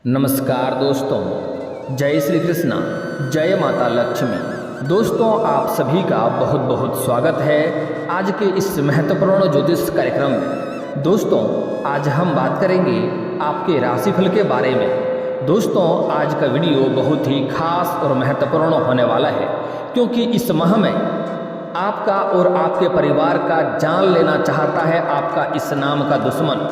नमस्कार दोस्तों, जय श्री कृष्णा, जय माता लक्ष्मी। दोस्तों, आप सभी का बहुत बहुत स्वागत है आज के इस महत्वपूर्ण ज्योतिष कार्यक्रम में। दोस्तों, आज हम बात करेंगे आपके राशिफल के बारे में। दोस्तों, आज का वीडियो बहुत ही खास और महत्वपूर्ण होने वाला है, क्योंकि इस माह में आपका और आपके परिवार का जान लेना चाहता है आपका इस नाम का दुश्मन।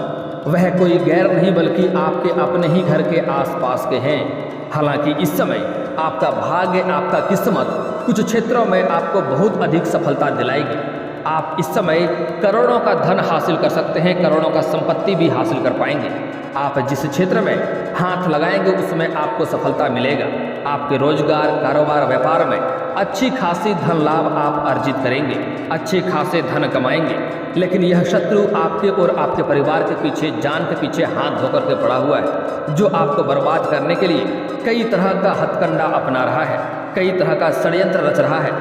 वह कोई गैर नहीं बल्कि आपके अपने ही घर के आसपास के हैं। हालांकि इस समय आपका भाग्य, आपका किस्मत कुछ क्षेत्रों में आपको बहुत अधिक सफलता दिलाएगी। आप इस समय करोड़ों का धन हासिल कर सकते हैं, करोड़ों का संपत्ति भी हासिल कर पाएंगे। आप जिस क्षेत्र में हाथ लगाएंगे उसमें आपको सफलता मिलेगा। आपके रोजगार, कारोबार, व्यापार में अच्छी खासी धन लाभ आप अर्जित करेंगे, अच्छे खासे धन कमाएंगे। लेकिन यह शत्रु आपके और आपके परिवार के पीछे, जान के पीछे हाथ धोकर के पड़ा हुआ है, जो आपको बर्बाद करने के लिए कई तरह का हथकंडा अपना रहा है, कई तरह का षड्यंत्र रच रहा है।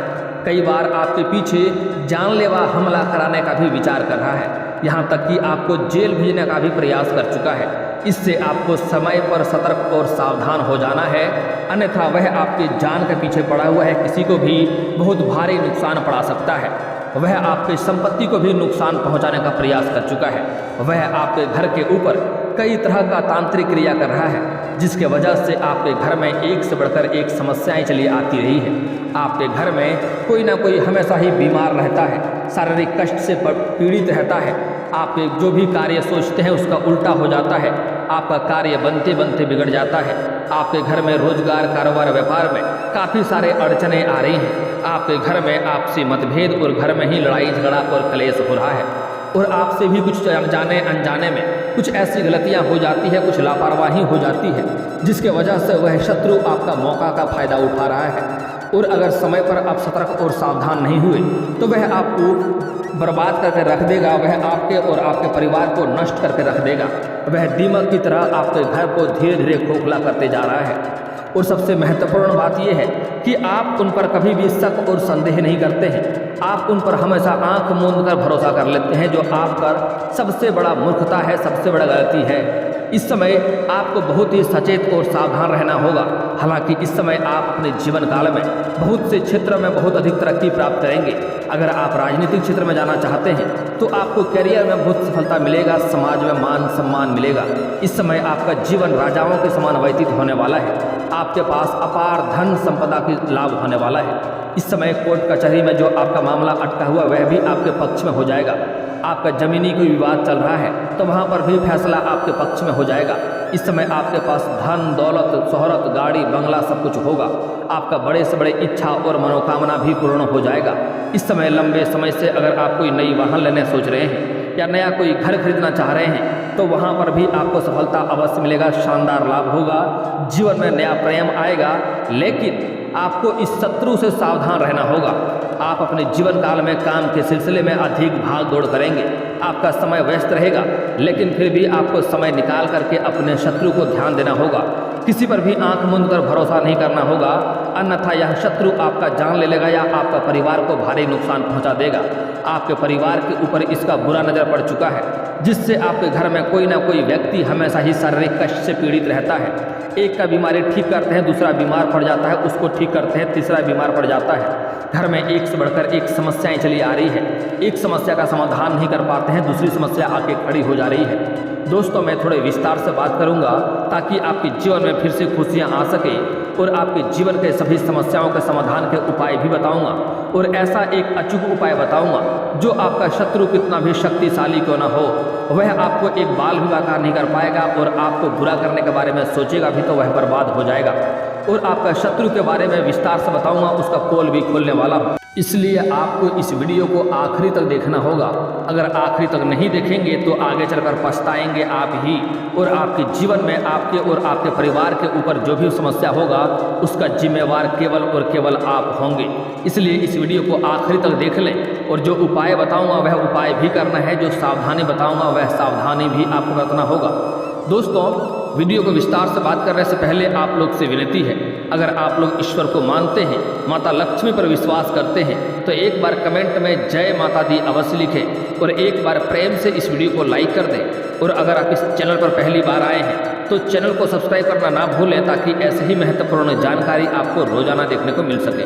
कई बार आपके पीछे जानलेवा हमला कराने का भी विचार कर रहा है, यहाँ तक कि आपको जेल भेजने का भी प्रयास कर चुका है। इससे आपको समय पर सतर्क और सावधान हो जाना है, अन्यथा वह आपकी जान के पीछे पड़ा हुआ है, किसी को भी बहुत भारी नुकसान पड़ा सकता है। वह आपकी संपत्ति को भी नुकसान पहुंचाने का प्रयास कर चुका है। वह आपके घर के ऊपर कई तरह का तांत्रिक क्रिया कर रहा है, जिसके वजह से आपके घर में एक से बढ़कर एक समस्याएं चली आती रही है। आपके घर में कोई ना कोई हमेशा ही बीमार रहता है, शारीरिक कष्ट से पीड़ित रहता है। आप जो भी कार्य सोचते हैं उसका उल्टा हो जाता है, आपका कार्य बनते बनते बिगड़ जाता है। आपके घर में रोजगार, कारोबार, व्यापार में काफ़ी सारे अड़चने आ रही हैं। आपके घर में आपसी मतभेद और घर में ही लड़ाई झगड़ा और कलेश हो रहा है, और आपसे भी कुछ जाने अनजाने में कुछ ऐसी गलतियां हो जाती है, कुछ लापरवाही हो जाती है, जिसके वजह से वह शत्रु आपका मौका का फायदा उठा रहा है। और अगर समय पर आप सतर्क और सावधान नहीं हुए तो वह आपको बर्बाद करके रख देगा, वह आपके और आपके परिवार को नष्ट करके रख देगा। वह दीमक की तरह आपके घर को धीरे धीरे खोखला करते जा रहा है। और सबसे महत्वपूर्ण बात यह है कि आप उन पर कभी भी शक और संदेह नहीं करते हैं। आप उन पर हमेशा आंख मूंद कर भरोसा कर लेते हैं, जो आप पर सबसे बड़ा मूर्खता है, सबसे बड़ा गलती है। इस समय आपको बहुत ही सचेत और सावधान रहना होगा। हालांकि इस समय आप अपने जीवन काल में बहुत से क्षेत्रों में बहुत अधिक तरक्की प्राप्त करेंगे। अगर आप राजनीतिक क्षेत्र में जाना चाहते हैं तो आपको करियर में बहुत सफलता मिलेगा, समाज में मान सम्मान मिलेगा। इस समय आपका जीवन राजाओं के समान व्यतीत होने वाला है। आपके पास अपार धन संपदा की लाभ होने वाला है। इस समय कोर्ट कचहरी में जो आपका मामला अटका हुआ वह भी आपके पक्ष में हो जाएगा। आपका जमीनी कोई विवाद चल रहा है तो वहाँ पर भी फैसला आपके पक्ष में हो जाएगा। इस समय आपके पास धन, दौलत, शोहरत, गाड़ी, बंगला सब कुछ होगा। आपका बड़े से बड़े इच्छा और मनोकामना भी पूर्ण हो जाएगा। इस समय लंबे समय से अगर आप कोई नई वाहन लेने सोच रहे हैं या नया कोई घर खरीदना चाह रहे हैं तो वहाँ पर भी आपको सफलता अवश्य मिलेगा, शानदार लाभ होगा, जीवन में नया प्रेम आएगा। लेकिन आपको इस शत्रु से सावधान रहना होगा। आप अपने जीवन काल में काम के सिलसिले में अधिक भाग दौड़ करेंगे, आपका समय व्यस्त रहेगा, लेकिन फिर भी आपको समय निकाल करके अपने शत्रु को ध्यान देना होगा। किसी पर भी आंख मूंद कर भरोसा नहीं करना होगा, अन्यथा यह शत्रु आपका जान ले लेगा या आपका परिवार को भारी नुकसान पहुंचा देगा। आपके परिवार के ऊपर इसका बुरा नज़र पड़ चुका है, जिससे आपके घर में कोई ना कोई व्यक्ति हमेशा ही शारीरिक कष्ट से पीड़ित रहता है। एक का बीमारी ठीक करते हैं, दूसरा बीमार पड़ जाता है, उसको ठीक करते हैं, तीसरा बीमार पड़ जाता है। घर में एक से बढ़कर एक समस्याएं चली आ रही है। एक समस्या का समाधान नहीं कर पाते हैं, दूसरी समस्या आके खड़ी हो जा रही है। दोस्तों, मैं थोड़े विस्तार से बात करूंगा ताकि आपके जीवन में फिर से खुशियां आ सके, और आपके जीवन के सभी समस्याओं के समाधान के उपाय भी बताऊंगा, और ऐसा एक अचूक उपाय बताऊंगा जो आपका शत्रु कितना भी शक्तिशाली क्यों ना हो, वह आपको एक बाल भी आकार नहीं कर पाएगा, और आपको बुरा करने के बारे में सोचेगा भी तो वह बर्बाद हो जाएगा। और आपका शत्रु के बारे में विस्तार से बताऊंगा, उसका पोल भी खोलने वाला हूँ। इसलिए आपको इस वीडियो को आखिरी तक देखना होगा। अगर आखिरी तक नहीं देखेंगे तो आगे चलकर पछताएंगे आप ही, और आपके जीवन में आपके और आपके परिवार के ऊपर जो भी समस्या होगा उसका जिम्मेवार केवल और केवल आप होंगे। इसलिए इस वीडियो को आखिरी तक देख लें, और जो उपाय बताऊंगा वह उपाय भी करना है, जो सावधानी बताऊंगा वह सावधानी भी आपको बरतना होगा। दोस्तों, वीडियो को विस्तार से बात करने से पहले आप लोग से विनती है, अगर आप लोग ईश्वर को मानते हैं, माता लक्ष्मी पर विश्वास करते हैं, तो एक बार कमेंट में जय माता दी अवश्य लिखें, और एक बार प्रेम से इस वीडियो को लाइक कर दें। और अगर आप इस चैनल पर पहली बार आए हैं तो चैनल को सब्सक्राइब करना ना भूलें ताकि ऐसे ही महत्वपूर्ण जानकारी आपको रोजाना देखने को मिल सके।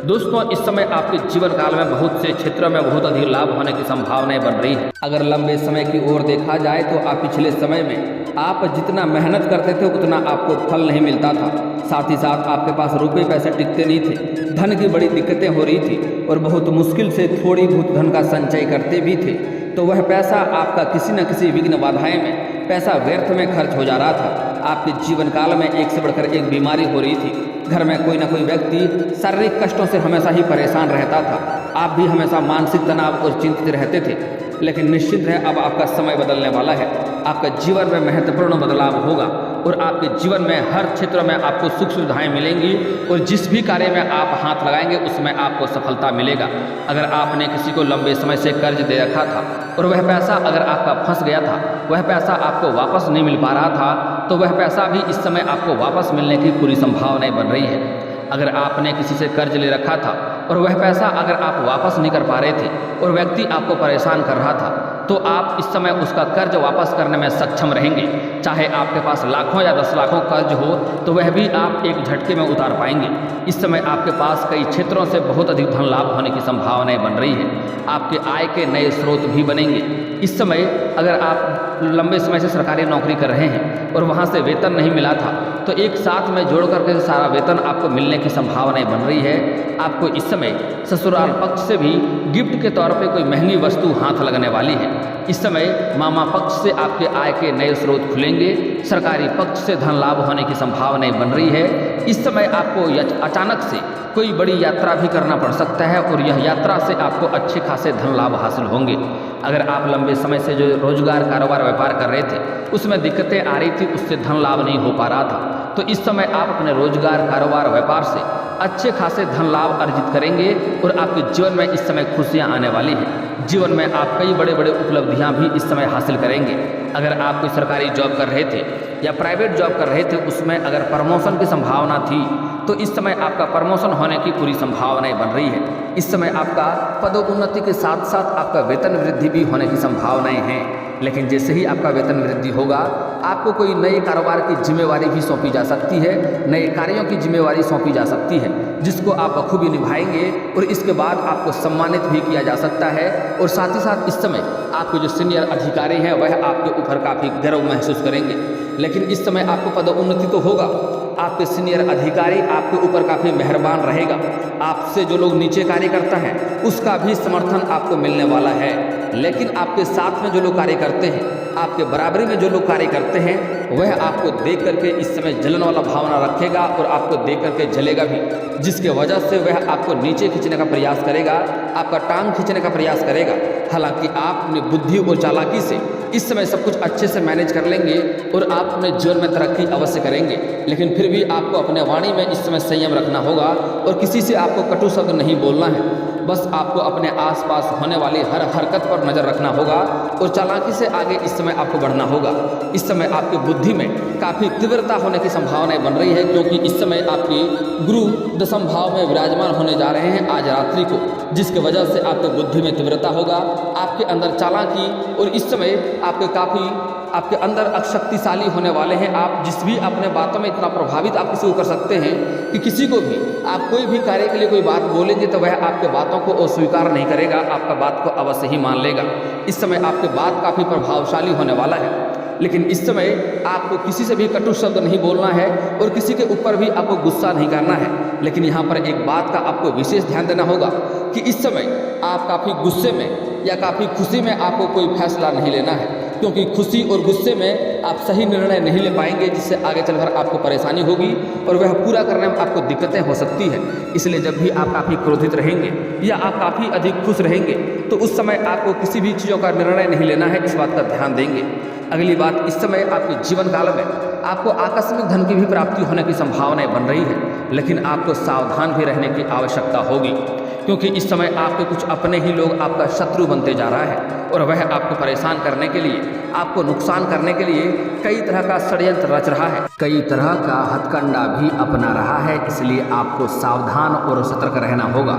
दोस्तों, इस समय आपके जीवन काल में बहुत से क्षेत्रों में बहुत अधिक लाभ होने की संभावनाएं बन रही है। अगर लंबे समय की ओर देखा जाए तो आप पिछले समय में आप जितना मेहनत करते थे उतना आपको फल नहीं मिलता था। साथ ही साथ आपके पास रुपए पैसे टिकते नहीं थे, धन की बड़ी दिक्कतें हो रही थी और बहुत मुश्किल से थोड़ी बहुत धन का संचय करते भी थे, तो वह पैसा आपका किसी न किसी विघ्न बाधाएं में पैसा व्यर्थ में खर्च हो जा रहा था। आपके जीवन काल में एक से बढ़कर एक बीमारी हो रही थी। घर में कोई ना कोई व्यक्ति शारीरिक कष्टों से हमेशा ही परेशान रहता था। आप भी हमेशा मानसिक तनाव और चिंतित रहते थे। लेकिन निश्चित है, अब आपका समय बदलने वाला है। आपका जीवन में महत्वपूर्ण बदलाव होगा और आपके जीवन में हर क्षेत्र में आपको सुख सुविधाएं मिलेंगी और जिस भी कार्य में आप हाथ लगाएंगे उसमें आपको सफलता मिलेगा। अगर आपने किसी को लंबे समय से कर्ज दे रखा था और वह पैसा अगर आपका फंस गया था, वह पैसा आपको वापस नहीं मिल पा रहा था, तो वह पैसा भी इस समय आपको वापस मिलने की पूरी संभावनाएं बन रही है। अगर आपने किसी से कर्ज ले रखा था और वह पैसा अगर आप वापस नहीं कर पा रहे थे और व्यक्ति आपको परेशान कर रहा था, तो आप इस समय उसका कर्ज वापस करने में सक्षम रहेंगे। चाहे आपके पास लाखों या 10 लाखों कर्ज हो तो वह भी आप एक झटके में उतार पाएंगे। इस समय आपके पास कई क्षेत्रों से बहुत अधिक धन लाभ होने की संभावनाएं बन रही है। आपके आय के नए स्रोत भी बनेंगे। इस समय अगर आप लंबे समय से सरकारी नौकरी कर रहे हैं और वहाँ से वेतन नहीं मिला था, तो एक साथ में जोड़ करके सारा वेतन आपको मिलने की संभावनाएं बन रही है। आपको इस समय ससुराल पक्ष से भी गिफ्ट के तौर पे कोई महंगी वस्तु हाथ लगने वाली है। इस समय मामा पक्ष से आपके आय के नए स्रोत खुलेंगे। सरकारी पक्ष से धन लाभ होने की संभावनाएं बन रही है। इस समय आपको अचानक से कोई बड़ी यात्रा भी करना पड़ सकता है और यह यात्रा से आपको अच्छे खासे धन लाभ हासिल होंगे। अगर आप लंबे समय से जो रोजगार कारोबार व्यापार कर रहे थे उसमें दिक्कतें आ रही थी, उससे धन लाभ नहीं हो पा रहा था, तो इस समय आप अपने रोजगार कारोबार व्यापार से अच्छे खासे धन लाभ अर्जित करेंगे और आपके जीवन में इस समय खुशियां आने वाली हैं। जीवन में आप कई बड़े बड़े उपलब्धियां भी इस समय हासिल करेंगे। अगर आप कोई सरकारी जॉब कर रहे थे या प्राइवेट जॉब कर रहे थे, उसमें अगर प्रमोशन की संभावना थी तो इस समय आपका प्रमोशन होने की पूरी संभावनाएं बन रही है। इस समय आपका पदोन्नति के साथ साथ आपका वेतन वृद्धि भी होने की संभावनाएं हैं। लेकिन जैसे ही आपका वेतन वृद्धि होगा, आपको कोई नए कारोबार की जिम्मेवारी भी सौंपी जा सकती है, नए कार्यों की जिम्मेवारी सौंपी जा सकती है, जिसको आप बखूबी निभाएंगे और इसके बाद आपको सम्मानित भी किया जा सकता है। और साथ ही साथ इस समय आपके जो सीनियर अधिकारी हैं वह आपके ऊपर काफ़ी गर्व महसूस करेंगे। लेकिन इस समय आपको पदोन्नति तो होगा, आपके सीनियर अधिकारी आपके ऊपर काफ़ी मेहरबान रहेगा। आपसे जो लोग नीचे कार्य करता है उसका भी समर्थन आपको मिलने वाला है। लेकिन आपके साथ में जो लोग कार्य करते हैं, आपके बराबरी में जो लोग कार्य करते हैं, वह आपको देख करके इस समय जलन वाला भावना रखेगा और आपको देख करके जलेगा भी, जिसके वजह से वह आपको नीचे खींचने का प्रयास करेगा, आपका टांग खींचने का प्रयास करेगा। हालांकि आप अपनी बुद्धि और चालाकी से इस समय सब कुछ अच्छे से मैनेज कर लेंगे और आप अपने जीवन में तरक्की अवश्य करेंगे। लेकिन फिर भी आपको अपने वाणी में इस समय संयम रखना होगा और किसी से आपको कटु शब्द नहीं बोलना है। बस आपको अपने आसपास होने वाली हर हरकत पर नज़र रखना होगा और चालाकी से आगे इस समय आपको बढ़ना होगा। इस समय आपकी बुद्धि में काफ़ी तीव्रता होने की संभावनाएं बन रही है, क्योंकि इस समय आपकी गुरु दशम भाव में विराजमान होने जा रहे हैं आज रात्रि को, जिसके वजह से आपके बुद्धि में तीव्रता होगा, आपके अंदर चालाकी और इस समय आपके अंदर अशक्तिशाली होने वाले हैं। आप जिस भी अपने बातों में इतना प्रभावित आप किसी को कर सकते हैं कि किसी को भी आप कोई भी कार्य के लिए कोई बात बोलेंगे तो वह आपके बातों को अस्वीकार नहीं करेगा, आपका बात को अवश्य ही मान लेगा। इस समय आपके बात काफ़ी प्रभावशाली होने वाला है। लेकिन इस समय आपको किसी से भी कटु शब्द नहीं बोलना है और किसी के ऊपर भी आपको गुस्सा नहीं करना है। लेकिन यहाँ पर एक बात का आपको विशेष ध्यान देना होगा कि इस समय आप काफ़ी गुस्से में या काफ़ी खुशी में आपको कोई फैसला नहीं लेना है, क्योंकि खुशी और गुस्से में आप सही निर्णय नहीं ले पाएंगे, जिससे आगे चलकर आपको परेशानी होगी और वह पूरा करने में आपको दिक्कतें हो सकती है। इसलिए जब भी आप काफ़ी क्रोधित रहेंगे या आप काफ़ी अधिक खुश रहेंगे तो उस समय आपको किसी भी चीज़ों का निर्णय नहीं लेना है, इस बात का ध्यान देंगे। अगली बात, इस समय आपके जीवन काल में आपको आकस्मिक धन की भी प्राप्ति होने की संभावनाएं बन रही है, लेकिन आपको सावधान भी रहने की आवश्यकता होगी, क्योंकि इस समय आपके कुछ अपने ही लोग आपका शत्रु बनते जा रहा है और वह आपको परेशान करने के लिए आपको नुकसान करने के लिए कई तरह का षड्यंत्र रच रहा है, कई तरह का हथकंडा भी अपना रहा है। इसलिए आपको सावधान और सतर्क रहना होगा।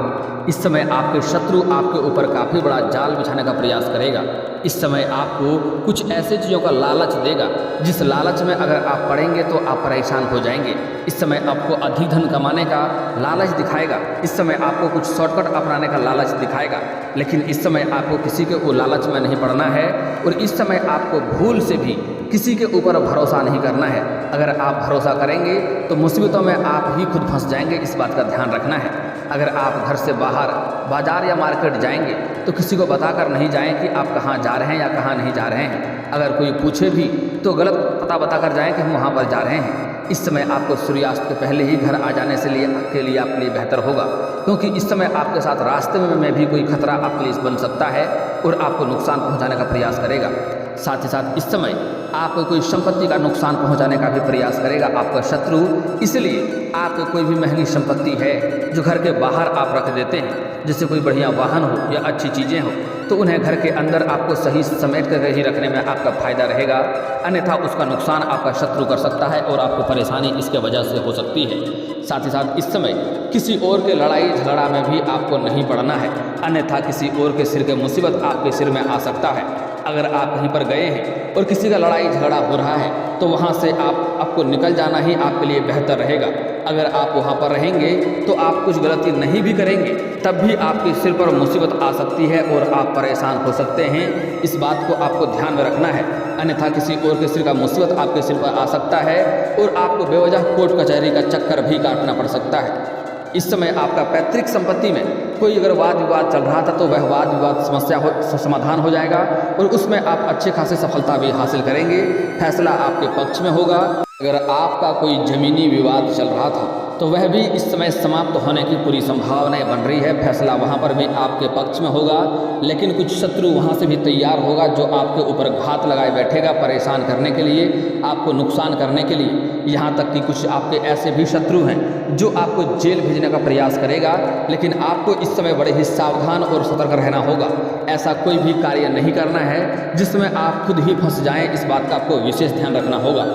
इस समय आपके शत्रु आपके ऊपर काफ़ी बड़ा जाल बिछाने का प्रयास करेगा। इस समय आपको कुछ ऐसे चीज़ों का लालच देगा जिस लालच में अगर आप पड़ेंगे तो आप परेशान हो जाएंगे। इस समय आपको अधिक धन कमाने का लालच दिखाएगा। इस समय आपको कुछ शॉर्टकट अपनाने का लालच दिखाएगा, लेकिन इस समय आपको किसी के वो लालच में नहीं पड़ना है। और इस समय आपको भूल से भी किसी के ऊपर भरोसा नहीं करना है। अगर आप भरोसा करेंगे तो मुसीबतों में आप ही खुद फंस जाएंगे, इस बात का ध्यान रखना है। अगर आप घर से बाहर बाजार या मार्केट जाएंगे तो किसी को बताकर नहीं जाएं कि आप कहाँ जा रहे हैं या कहाँ नहीं जा रहे हैं। अगर कोई पूछे भी तो गलत पता बताकर जाएं कि हम वहाँ पर जा रहे हैं। इस समय आपको सूर्यास्त के पहले ही घर आ जाने के लिए आपके लिए बेहतर होगा, क्योंकि इस समय आपके साथ रास्ते में भी कोई खतरा आपके लिए बन सकता है और आपको नुकसान पहुँचाने का प्रयास करेगा। साथ ही साथ इस समय आपको कोई संपत्ति का नुकसान पहुंचाने का भी प्रयास करेगा आपका शत्रु। इसलिए आपको कोई भी महंगी संपत्ति है जो घर के बाहर आप रख देते हैं, जैसे कोई बढ़िया वाहन हो या अच्छी चीज़ें हो, तो उन्हें घर के अंदर आपको सही समेट कर ही रखने में आपका फायदा रहेगा। अन्यथा उसका नुकसान आपका शत्रु कर सकता है और आपको परेशानी इसके वजह से हो सकती है। साथ ही साथ इस समय किसी और के लड़ाई झगड़ा में भी आपको नहीं पड़ना है, अन्यथा किसी और के सिर के मुसीबत आपके सिर में आ सकता है। अगर आप कहीं पर गए हैं और किसी का लड़ाई झगड़ा हो रहा है तो वहाँ से आपको निकल जाना ही आपके लिए बेहतर रहेगा। अगर आप वहाँ पर रहेंगे तो आप कुछ गलती नहीं भी करेंगे तब भी आपके सिर पर मुसीबत आ सकती है और आप परेशान हो सकते हैं। इस बात को आपको ध्यान में रखना है, अन्यथा किसी और के सिर का मुसीबत आपके सिर पर आ सकता है और आपको बेवजह कोर्ट कचहरी का चक्कर भी काटना पड़ सकता है। इस समय आपका पैतृक संपत्ति में कोई अगर वाद विवाद चल रहा था तो वह वाद विवाद समाधान हो जाएगा और उसमें आप अच्छे खासे सफलता भी हासिल करेंगे। फैसला आपके पक्ष में होगा। अगर आपका कोई जमीनी विवाद चल रहा था तो वह भी इस समय समाप्त होने की पूरी संभावनाएं बन रही है। फैसला वहां पर भी आपके पक्ष में होगा, लेकिन कुछ शत्रु वहां से भी तैयार होगा जो आपके ऊपर घात लगाए बैठेगा परेशान करने के लिए, आपको नुकसान करने के लिए। यहाँ तक कि कुछ आपके ऐसे भी शत्रु हैं जो आपको जेल भेजने का प्रयास करेगा, लेकिन आपको इस समय बड़े ही सावधान और सतर्क रहना होगा। ऐसा कोई भी कार्य नहीं करना है जिसमें आप खुद ही फंस जाएं, इस बात का आपको विशेष ध्यान रखना होगा।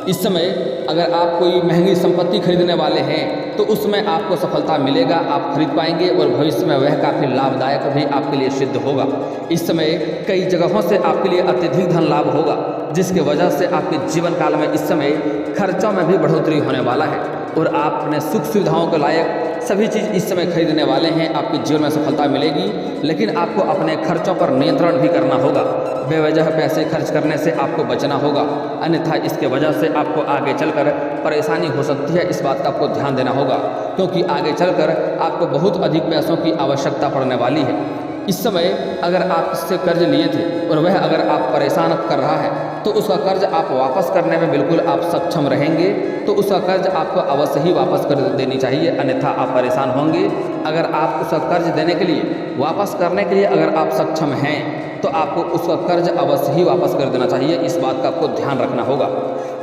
इस समय अगर आप कोई महंगी संपत्ति खरीदने वाले हैं तो उसमें आपको सफलता मिलेगा, आप खरीद पाएंगे और भविष्य में वह काफ़ी लाभदायक भी आपके लिए सिद्ध होगा। इस समय कई जगहों से आपके लिए अत्यधिक धन लाभ होगा, जिसके वजह से आपके जीवन काल में इस समय खर्चों में भी बढ़ोतरी होने वाला है और आप अपने सुख सुविधाओं के लायक सभी चीज़ इस समय खरीदने वाले हैं। आपके जीवन में सफलता मिलेगी, लेकिन आपको अपने खर्चों पर नियंत्रण भी करना होगा। बेवजह पैसे खर्च करने से आपको बचना होगा, अन्यथा इसके वजह से आपको आगे चलकर परेशानी हो सकती है। इस बात का आपको ध्यान देना होगा, क्योंकि आगे चलकर आपको बहुत अधिक पैसों की आवश्यकता पड़ने वाली है। इस समय अगर आप इससे कर्ज लिए थे और वह अगर आप परेशान कर रहा है तो उसका कर्ज आप वापस करने में बिल्कुल आप सक्षम रहेंगे, तो उसका कर्ज आपको अवश्य ही वापस कर देनी चाहिए, अन्यथा आप परेशान होंगे। अगर आप उसका कर्ज देने के लिए वापस करने के लिए अगर आप सक्षम हैं तो आपको उसका कर्ज अवश्य ही वापस कर देना चाहिए। इस बात का आपको ध्यान रखना होगा।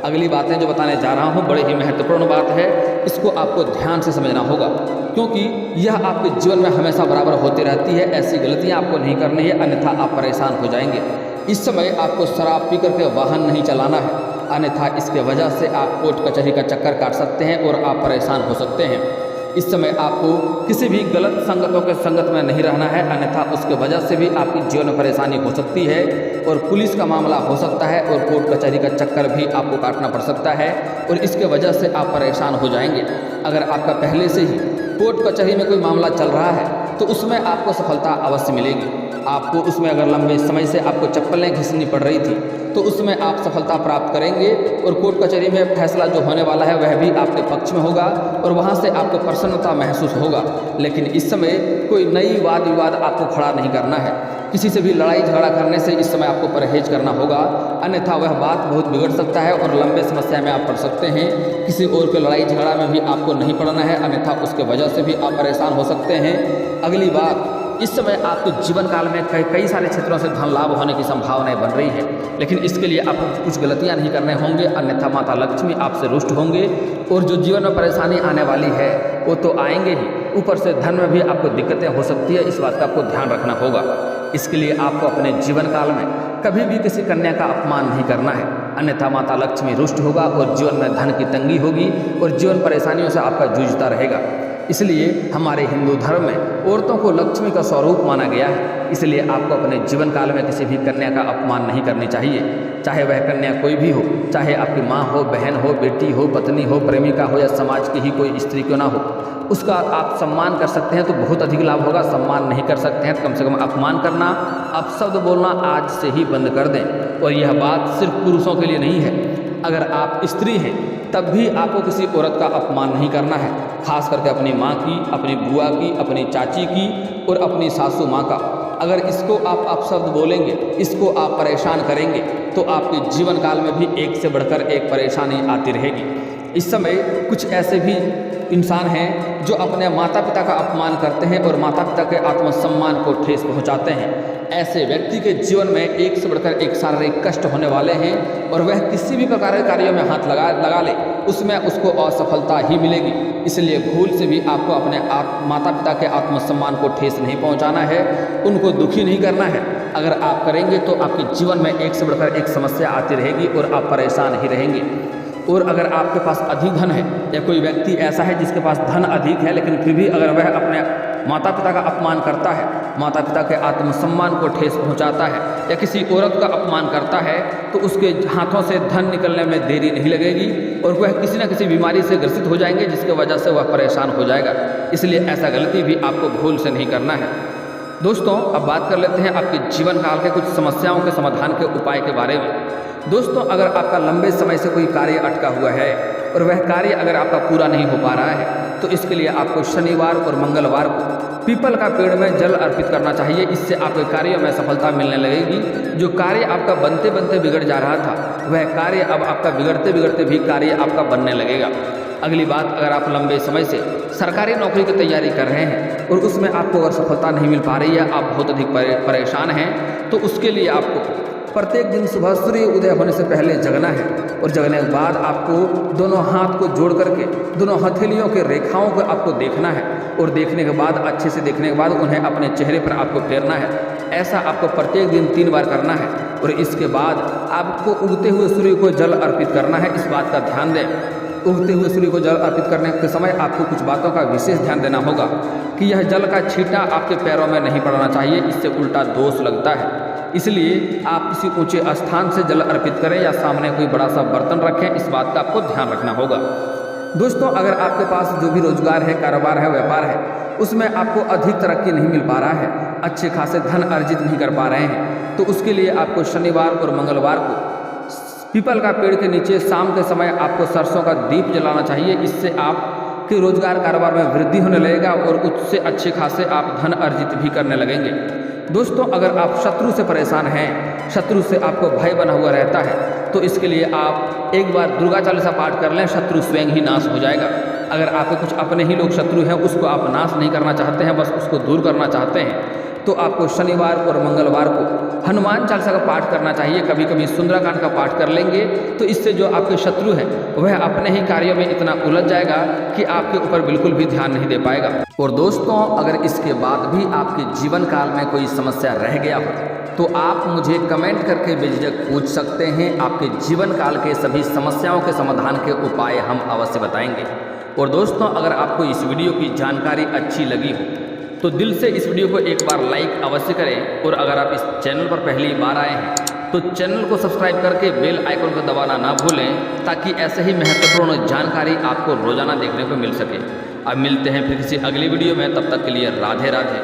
अगली बातें जो बताने जा रहा हूँ बड़ी ही महत्वपूर्ण बात है, इसको आपको ध्यान से समझना होगा, क्योंकि यह आपके जीवन में हमेशा बराबर होती रहती है। ऐसी गलतियाँ आपको नहीं करनी है, अन्यथा आप परेशान हो जाएंगे। इस समय आपको शराब पी करके वाहन नहीं चलाना है, अन्यथा इसके वजह से आप कोर्ट कचहरी का चक्कर काट सकते हैं और आप परेशान हो सकते हैं। इस समय आपको किसी भी गलत संगतों के संगत में नहीं रहना है, अन्यथा उसके वजह से भी आपके जीवन में परेशानी हो सकती है और पुलिस का मामला हो सकता है और कोर्ट कचहरी का चक्कर भी आपको काटना पड़ सकता है और इसके वजह से आप परेशान हो जाएंगे। अगर आपका पहले से ही कोर्ट कचहरी में कोई मामला चल रहा है तो उसमें आपको सफलता अवश्य मिलेगी। आपको उसमें अगर लंबे समय से आपको चप्पलें घिसनी पड़ रही थी तो उसमें आप सफलता प्राप्त करेंगे और कोर्ट कचहरी में फैसला जो होने वाला है वह भी आपके पक्ष में होगा और वहां से आपको प्रसन्नता महसूस होगा। लेकिन इस समय कोई नई वाद विवाद आपको खड़ा नहीं करना है, किसी से भी लड़ाई झगड़ा करने से इस समय आपको परहेज करना होगा, अन्यथा वह बात बहुत बिगड़ सकता है और लंबे समस्या में आप पड़ सकते हैं। किसी और के लड़ाई झगड़ा में भी आपको नहीं पड़ना है, अन्यथा उसके वजह से भी आप परेशान हो सकते हैं। अगली बात, इस समय आपके जीवन काल में कई सारे क्षेत्रों से धन लाभ होने की संभावनाएं बन रही है, लेकिन इसके लिए आपको कुछ गलतियां नहीं करने होंगे, अन्यथा माता लक्ष्मी आपसे रुष्ट होंगे और जो जीवन में परेशानी आने वाली है वो तो आएंगे ही, ऊपर से धन में भी आपको दिक्कतें हो सकती है। इस बात का आपको ध्यान रखना होगा। इसके लिए आपको अपने जीवन काल में कभी भी किसी कन्या का अपमान नहीं करना है, अन्यथा माता लक्ष्मी रुष्ट होगा और जीवन में धन की तंगी होगी और जीवन परेशानियों से आपका जूझता रहेगा। इसलिए हमारे हिंदू धर्म में औरतों को लक्ष्मी का स्वरूप माना गया है। इसलिए आपको अपने जीवन काल में किसी भी कन्या का अपमान नहीं करनी चाहिए, चाहे वह कन्या कोई भी हो, चाहे आपकी माँ हो, बहन हो, बेटी हो, पत्नी हो, प्रेमिका हो या समाज की ही कोई स्त्री क्यों ना हो। उसका आप सम्मान कर सकते हैं तो बहुत अधिक लाभ होगा, सम्मान नहीं कर सकते हैं तो कम से कम अपमान करना, अपशब्द बोलना आज से ही बंद कर दें। और यह बात सिर्फ पुरुषों के लिए नहीं है, अगर आप स्त्री हैं तब भी आपको किसी औरत का अपमान नहीं करना है, खास करके अपनी माँ की, अपनी बुआ की, अपनी चाची की और अपनी सासू माँ का। अगर इसको आप अपशब्द बोलेंगे, इसको आप परेशान करेंगे तो आपके जीवन काल में भी एक से बढ़कर एक परेशानी आती रहेगी। इस समय कुछ ऐसे भी इंसान हैं जो अपने माता पिता का अपमान करते हैं और माता पिता के आत्मसम्मान को ठेस पहुंचाते हैं। ऐसे व्यक्ति के जीवन में एक से बढ़कर एक शारीरिक कष्ट होने वाले हैं और वह किसी भी प्रकार के कार्यों में हाथ लगा ले उसमें उसको असफलता ही मिलेगी। इसलिए भूल से भी आपको अपने माता पिता के आत्मसम्मान को ठेस नहीं पहुंचाना है, उनको दुखी नहीं करना है। अगर आप करेंगे तो आपके जीवन में एक से बढ़कर एक समस्या आती रहेगी और आप परेशान ही रहेंगे। और अगर आपके पास अधिक धन है या कोई व्यक्ति ऐसा है जिसके पास धन अधिक है लेकिन फिर भी अगर वह अपने माता पिता का अपमान करता है, माता पिता के आत्मसम्मान को ठेस पहुंचाता है या किसी औरत का अपमान करता है तो उसके हाथों से धन निकलने में देरी नहीं लगेगी और वह किसी न किसी बीमारी से ग्रसित हो जाएंगे जिसकी वजह से वह परेशान हो जाएगा। इसलिए ऐसा गलती भी आपको भूल से नहीं करना है। दोस्तों, अब बात कर लेते हैं आपके जीवन काल के कुछ समस्याओं के समाधान के उपाय के बारे में। दोस्तों, अगर आपका लंबे समय से कोई कार्य अटका हुआ है और वह कार्य अगर आपका पूरा नहीं हो पा रहा है तो इसके लिए आपको शनिवार और मंगलवार को पीपल का पेड़ में जल अर्पित करना चाहिए। इससे आपके कार्यों में सफलता मिलने लगेगी। जो कार्य आपका बनते बनते बिगड़ जा रहा था वह कार्य अब आपका बिगड़ते बिगड़ते भी कार्य आपका बनने लगेगा। अगली बात, अगर आप लंबे समय से सरकारी नौकरी की तैयारी कर रहे हैं और उसमें आपको अगर सफलता नहीं मिल पा रही है, आप बहुत अधिक परेशान हैं, तो उसके लिए आपको प्रत्येक दिन सुबह सूर्य उदय होने से पहले जगना है और जगने के बाद आपको दोनों हाथ को जोड़ करके दोनों हथेलियों के रेखाओं को आपको देखना है और देखने के बाद अच्छे से देखने के बाद उन्हें अपने चेहरे पर आपको फेरना है। ऐसा आपको प्रत्येक दिन 3 बार करना है और इसके बाद आपको उगते हुए सूर्य को जल अर्पित करना है। इस बात का ध्यान दें, उगते हुए सूर्य को जल अर्पित करने के समय आपको कुछ बातों का विशेष ध्यान देना होगा कि यह जल का छींटा आपके पैरों में नहीं पड़ना चाहिए, इससे उल्टा दोष लगता है। इसलिए आप किसी ऊंचे स्थान से जल अर्पित करें या सामने कोई बड़ा सा बर्तन रखें, इस बात का आपको ध्यान रखना होगा। दोस्तों, अगर आपके पास जो भी रोजगार है, कारोबार है, व्यापार है, उसमें आपको अधिक तरक्की नहीं मिल पा रहा है, अच्छे खासे धन अर्जित नहीं कर पा रहे हैं, तो उसके लिए आपको शनिवार और मंगलवार को पीपल का पेड़ के नीचे शाम के समय आपको सरसों का दीप जलाना चाहिए। इससे आपके रोजगार कारोबार में वृद्धि होने लगेगा और उससे अच्छे खासे आप धन अर्जित भी करने लगेंगे। दोस्तों, अगर आप शत्रु से परेशान हैं, शत्रु से आपको भय बना हुआ रहता है, तो इसके लिए आप एक बार दुर्गा चालीसा पाठ कर लें, शत्रु स्वयं ही नाश हो जाएगा। अगर आपके कुछ अपने ही लोग शत्रु हैं, उसको आप नाश नहीं करना चाहते हैं, बस उसको दूर करना चाहते हैं, तो आपको शनिवार और मंगलवार को हनुमान चालीसा का पाठ करना चाहिए। कभी कभी सुंदरकांड का पाठ कर लेंगे तो इससे जो आपके शत्रु हैं वह अपने ही कार्यों में इतना उलझ जाएगा कि आपके ऊपर बिल्कुल भी ध्यान नहीं दे पाएगा। और दोस्तों, अगर इसके बाद भी आपके जीवन काल में कोई समस्या रह गया हो तो आप मुझे कमेंट करके बेझिझक पूछ सकते हैं। आपके जीवन काल के सभी समस्याओं के समाधान के उपाय हम अवश्य बताएंगे। और दोस्तों, अगर आपको इस वीडियो की जानकारी अच्छी लगी हो तो दिल से इस वीडियो को एक बार लाइक अवश्य करें। और अगर आप इस चैनल पर पहली बार आए हैं तो चैनल को सब्सक्राइब करके बेल आइकन को दबाना ना भूलें, ताकि ऐसे ही महत्वपूर्ण जानकारी आपको रोजाना देखने को मिल सके। अब मिलते हैं फिर किसी अगली वीडियो में, तब तक के लिए राधे राधे।